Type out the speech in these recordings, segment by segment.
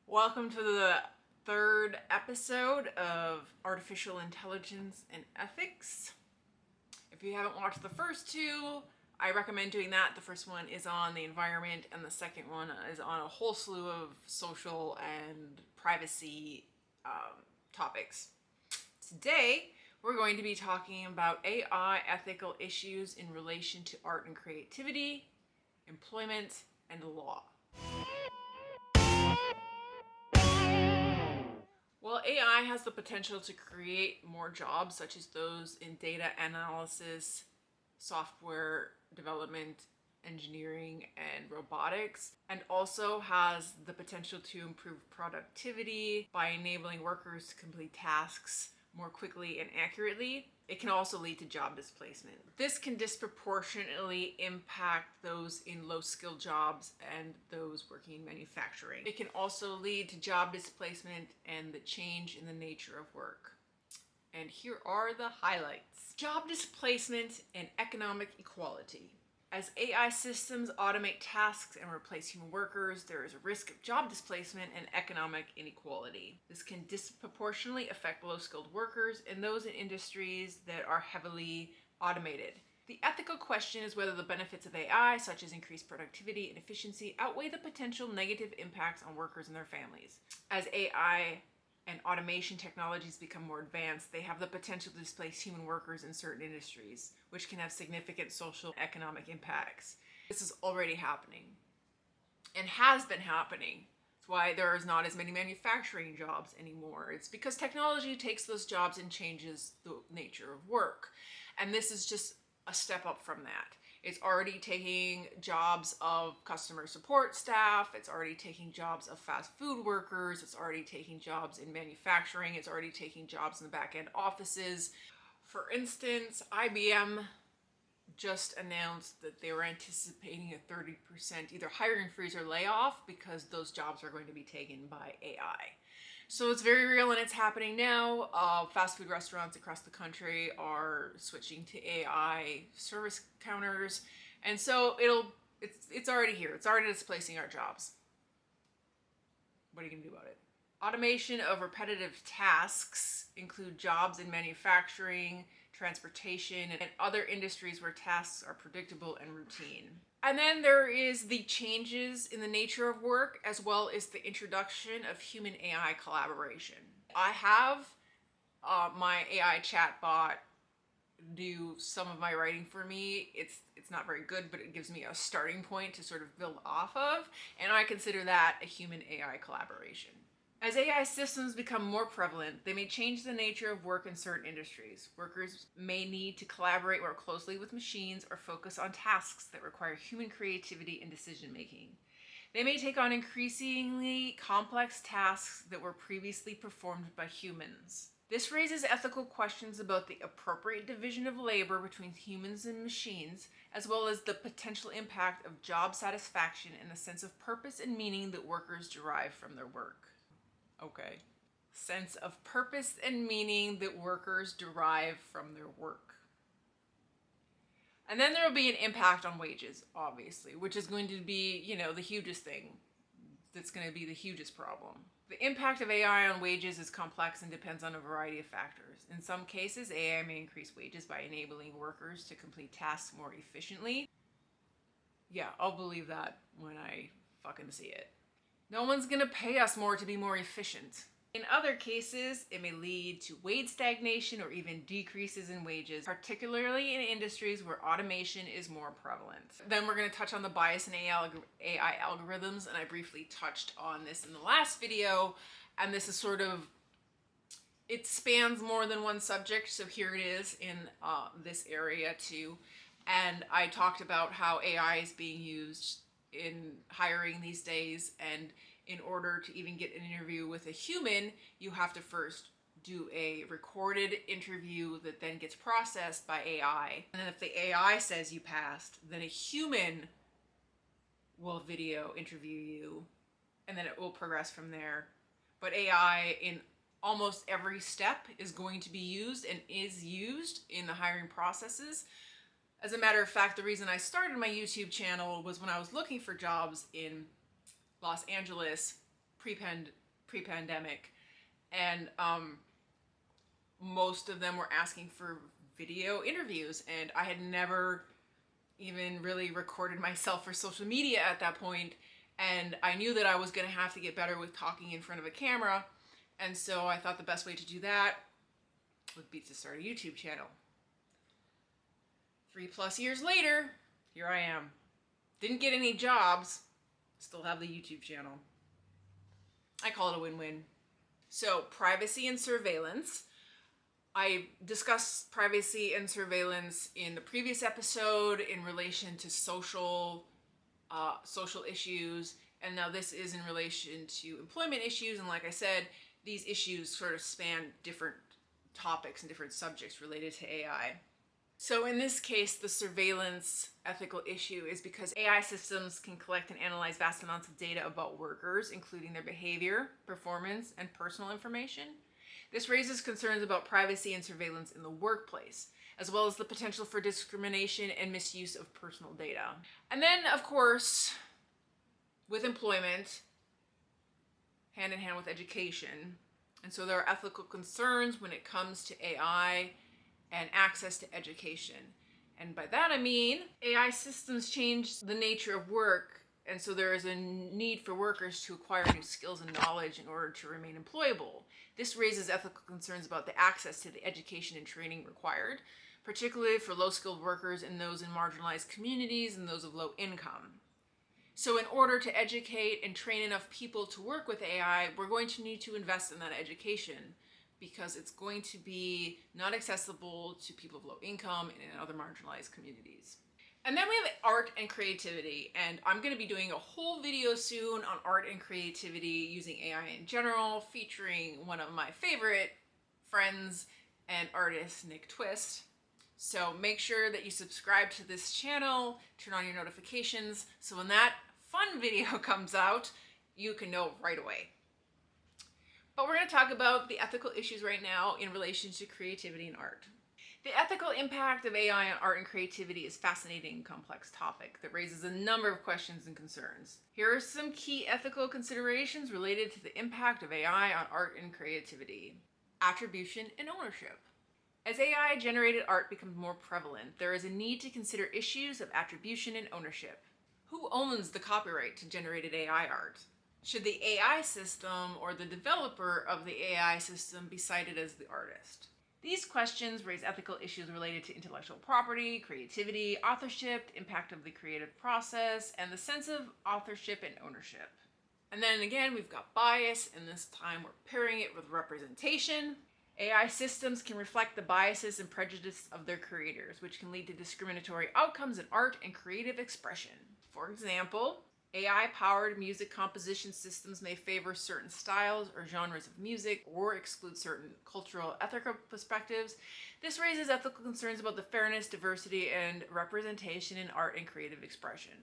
Welcome to the third episode of Artificial Intelligence and Ethics. If you haven't watched the first two, I recommend doing that. The first one is on the environment, and the second one is on a whole slew of social and privacy topics. Today, we're going to be talking about AI ethical issues in relation to art and creativity, employment, and law. Well, AI has the potential to create more jobs, such as those in data analysis, software development, engineering, and robotics, and also has the potential to improve productivity by enabling workers to complete tasks more quickly and accurately. It can also lead to job displacement. This can disproportionately impact those in low-skilled jobs and those working in manufacturing. It can also lead to job displacement and the change in the nature of work. And here are the highlights. Job displacement and economic equality. As AI systems automate tasks and replace human workers, there is a risk of job displacement and economic inequality. This can disproportionately affect low-skilled workers and those in industries that are heavily automated. The ethical question is whether the benefits of AI, such as increased productivity and efficiency, outweigh the potential negative impacts on workers and their families. As AI and automation technologies become more advanced, they have the potential to displace human workers in certain industries, which can have significant social and economic impacts. This is already happening and has been happening. That's why there is not as many manufacturing jobs anymore. It's because technology takes those jobs and changes the nature of work. And this is just a step up from that. It's already taking jobs of customer support staff. It's already taking jobs of fast food workers. It's already taking jobs in manufacturing. It's already taking jobs in the back-end offices. For instance, IBM just announced that they were anticipating a 30% either hiring freeze or layoff because those jobs are going to be taken by AI. So it's very real and it's happening now. Fast food restaurants across the country are switching to AI service counters. And so it's already here. It's already displacing our jobs. What are you gonna do about it? Automation of repetitive tasks include jobs in manufacturing, transportation, and other industries where tasks are predictable and routine. And then there is the changes in the nature of work, as well as the introduction of human AI collaboration. I have my AI chatbot do some of my writing for me. It's not very good, but it gives me a starting point to sort of build off of, and I consider that a human AI collaboration. As AI systems become more prevalent, they may change the nature of work in certain industries. Workers may need to collaborate more closely with machines or focus on tasks that require human creativity and decision-making. They may take on increasingly complex tasks that were previously performed by humans. This raises ethical questions about the appropriate division of labor between humans and machines, as well as the potential impact of job satisfaction and the sense of purpose and meaning that workers derive from their work. Okay. Sense of purpose and meaning that workers derive from their work. And then there will be an impact on wages, obviously, which is going to be, the hugest thing. That's going to be the hugest problem. The impact of AI on wages is complex and depends on a variety of factors. In some cases, AI may increase wages by enabling workers to complete tasks more efficiently. Yeah, I'll believe that when I fucking see it. No one's gonna pay us more to be more efficient. In other cases, it may lead to wage stagnation or even decreases in wages, particularly in industries where automation is more prevalent. Then we're going to touch on the bias in AI algorithms, and I briefly touched on this in the last video, and this is it spans more than one subject, so here it is in this area too. And I talked about how AI is being used in hiring these days, and in order to even get an interview with a human, you have to first do a recorded interview that then gets processed by AI. And then if the AI says you passed, then a human will video interview you, and then it will progress from there. But AI in almost every step is going to be used and is used in the hiring processes. As a matter of fact, the reason I started my YouTube channel was when I was looking for jobs in Los Angeles pre-pandemic, and most of them were asking for video interviews, and I had never even really recorded myself for social media at that point, and I knew that I was going to have to get better with talking in front of a camera, and so I thought the best way to do that would be to start a YouTube channel. 3+ years later, here I am. Didn't get any jobs, still have the YouTube channel. I call it a win-win. So, privacy and surveillance. I discussed privacy and surveillance in the previous episode in relation to social issues, and now this is in relation to employment issues, and like I said, these issues sort of span different topics and different subjects related to AI. So in this case, the surveillance ethical issue is because AI systems can collect and analyze vast amounts of data about workers, including their behavior, performance, and personal information. This raises concerns about privacy and surveillance in the workplace, as well as the potential for discrimination and misuse of personal data. And then, of course, with employment, hand in hand with education. And so there are ethical concerns when it comes to AI and access to education. And by that I mean, AI systems change the nature of work, and so there is a need for workers to acquire new skills and knowledge in order to remain employable. This raises ethical concerns about the access to the education and training required, particularly for low-skilled workers and those in marginalized communities and those of low income. So in order to educate and train enough people to work with AI, we're going to need to invest in that education, because it's going to be not accessible to people of low income and in other marginalized communities. And then we have art and creativity, and I'm going to be doing a whole video soon on art and creativity using AI in general, featuring one of my favorite friends and artist, Nick Twist. So make sure that you subscribe to this channel, turn on your notifications, so when that fun video comes out, you can know right away. But we're going to talk about the ethical issues right now in relation to creativity and art. The ethical impact of AI on art and creativity is a fascinating and complex topic that raises a number of questions and concerns. Here are some key ethical considerations related to the impact of AI on art and creativity. Attribution and ownership. As AI-generated art becomes more prevalent, there is a need to consider issues of attribution and ownership. Who owns the copyright to generated AI art? Should the AI system or the developer of the AI system be cited as the artist? These questions raise ethical issues related to intellectual property, creativity, authorship, impact of the creative process, and the sense of authorship and ownership. And then again, we've got bias, and this time we're pairing it with representation. AI systems can reflect the biases and prejudice of their creators, which can lead to discriminatory outcomes in art and creative expression. For example, AI-powered music composition systems may favor certain styles or genres of music or exclude certain cultural ethical perspectives. This raises ethical concerns about the fairness, diversity, and representation in art and creative expression.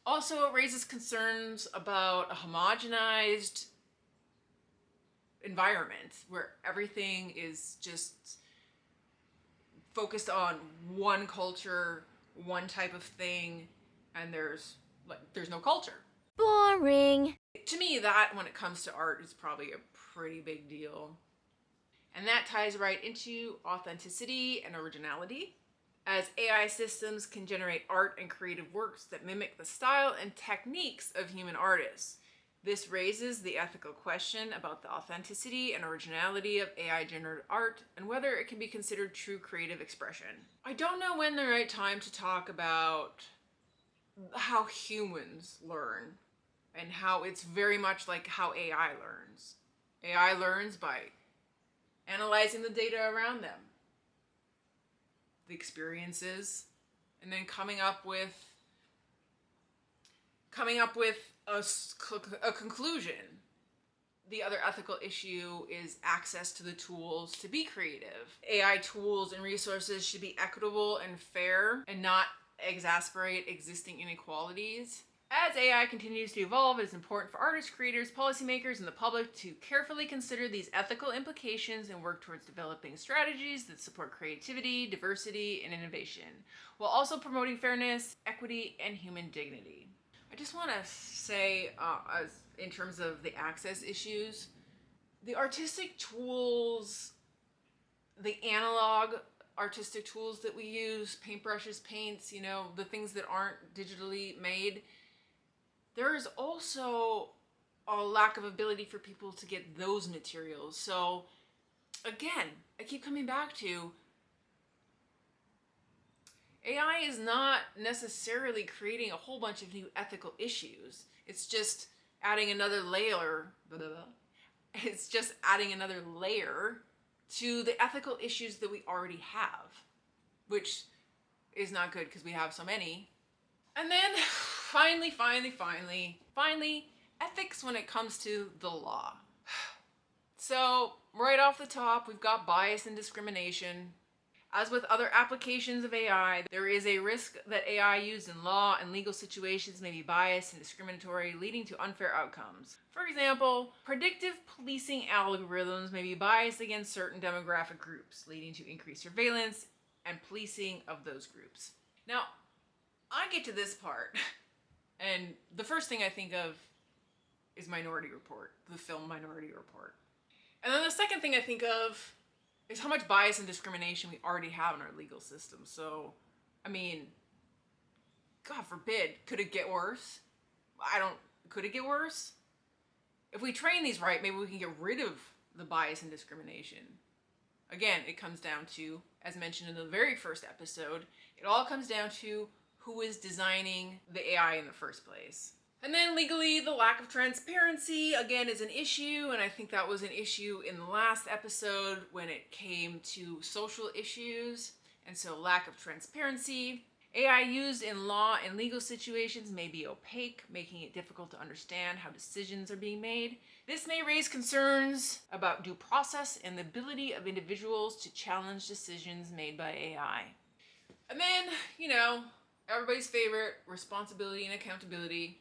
Also, it raises concerns about a homogenized environment where everything is just focused on one culture, one type of thing, and there's no culture. Boring. To me, that, when it comes to art, is probably a pretty big deal. And that ties right into authenticity and originality, as AI systems can generate art and creative works that mimic the style and techniques of human artists. This raises the ethical question about the authenticity and originality of AI-generated art and whether it can be considered true creative expression. I don't know when the right time to talk about how humans learn and how it's very much like how AI learns. AI learns by analyzing the data around them, the experiences, and then coming up with a conclusion. The other ethical issue is access to the tools to be creative. AI tools and resources should be equitable and fair and not exacerbate existing inequalities. As AI continues to evolve, it is important for artists, creators, policymakers, and the public to carefully consider these ethical implications and work towards developing strategies that support creativity, diversity, and innovation, while also promoting fairness, equity, and human dignity. I just want to say, as in terms of the access issues. The artistic tools, the analog artistic tools that we use, paintbrushes, paints, the things that aren't digitally made, there is also a lack of ability for people to get those materials. So again, I keep coming back to AI is not necessarily creating a whole bunch of new ethical issues. It's just adding another layer. It's just adding another layer to the ethical issues that we already have, which is not good because we have so many. And then finally, ethics when it comes to the law. So right off the top, we've got bias and discrimination. As with other applications of AI, there is a risk that AI used in law and legal situations may be biased and discriminatory, leading to unfair outcomes. For example, predictive policing algorithms may be biased against certain demographic groups, leading to increased surveillance and policing of those groups. Now, I get to this part, and the first thing I think of is Minority Report, the film Minority Report. And then the second thing I think of is how much bias and discrimination we already have in our legal system. So, I mean, God forbid, could it get worse? Could it get worse? If we train these right, maybe we can get rid of the bias and discrimination. Again, it comes down to, as mentioned in the very first episode, it all comes down to who is designing the AI in the first place. And then legally, the lack of transparency, again, is an issue, and I think that was an issue in the last episode when it came to social issues, and so lack of transparency. AI used in law and legal situations may be opaque, making it difficult to understand how decisions are being made. This may raise concerns about due process and the ability of individuals to challenge decisions made by AI. And then, everybody's favorite, responsibility and accountability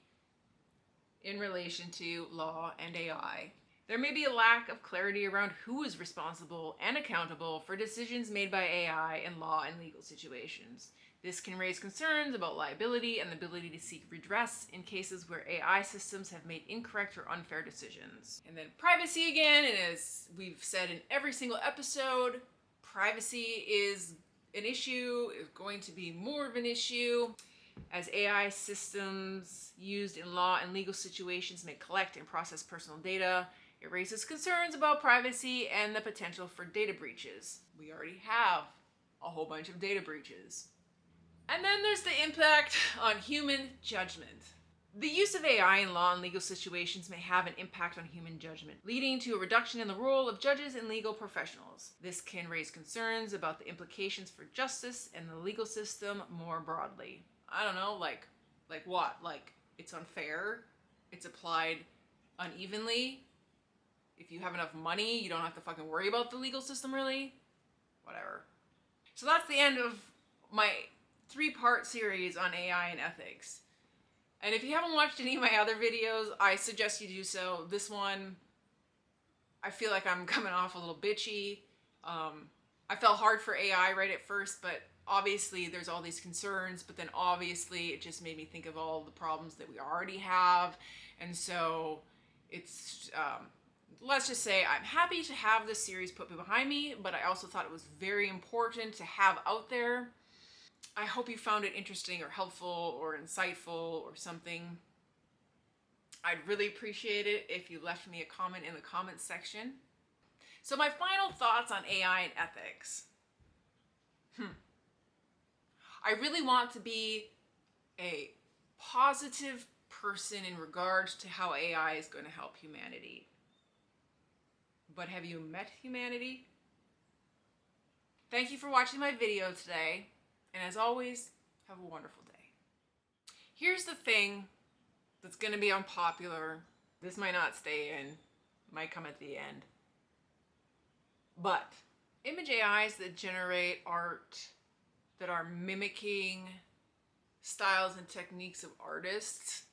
in relation to law and AI. There may be a lack of clarity around who is responsible and accountable for decisions made by AI in law and legal situations. This can raise concerns about liability and the ability to seek redress in cases where AI systems have made incorrect or unfair decisions. And then privacy again, and as we've said in every single episode, privacy is an issue, is going to be more of an issue, as AI systems used in law and legal situations may collect and process personal data. It raises concerns about privacy and the potential for data breaches. We already have a whole bunch of data breaches. And then there's the impact on human judgment. The use of AI in law and legal situations may have an impact on human judgment, leading to a reduction in the role of judges and legal professionals. This can raise concerns about the implications for justice and the legal system more broadly. I don't know, like what? Like, it's unfair? It's applied unevenly? If you have enough money, you don't have to fucking worry about the legal system, really? Whatever. So that's the end of my 3-part series on AI and ethics. And if you haven't watched any of my other videos, I suggest you do so. This one, I feel like I'm coming off a little bitchy. I fell hard for AI right at first, but obviously there's all these concerns, but then obviously it just made me think of all the problems that we already have. And so it's, let's just say I'm happy to have this series put behind me, but I also thought it was very important to have out there. I hope you found it interesting or helpful or insightful or something. I'd really appreciate it if you left me a comment in the comments section. So my final thoughts on AI and ethics. I really want to be a positive person in regards to how AI is going to help humanity. But have you met humanity? Thank you for watching my video today. And as always, have a wonderful day. Here's the thing that's going to be unpopular. This might not stay in, might come at the end. But image AIs that generate art that are mimicking styles and techniques of artists,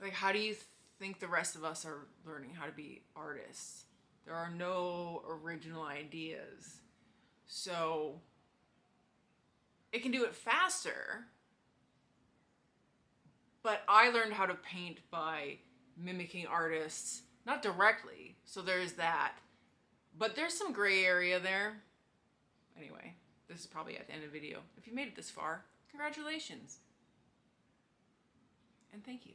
like, how do you think the rest of us are learning how to be artists? There are no original ideas. So it can do it faster, But I learned how to paint by mimicking artists, not directly, so there's that. But there's some gray area there. Anyway, this is probably at the end of the video. If you made it this far, congratulations. And thank you.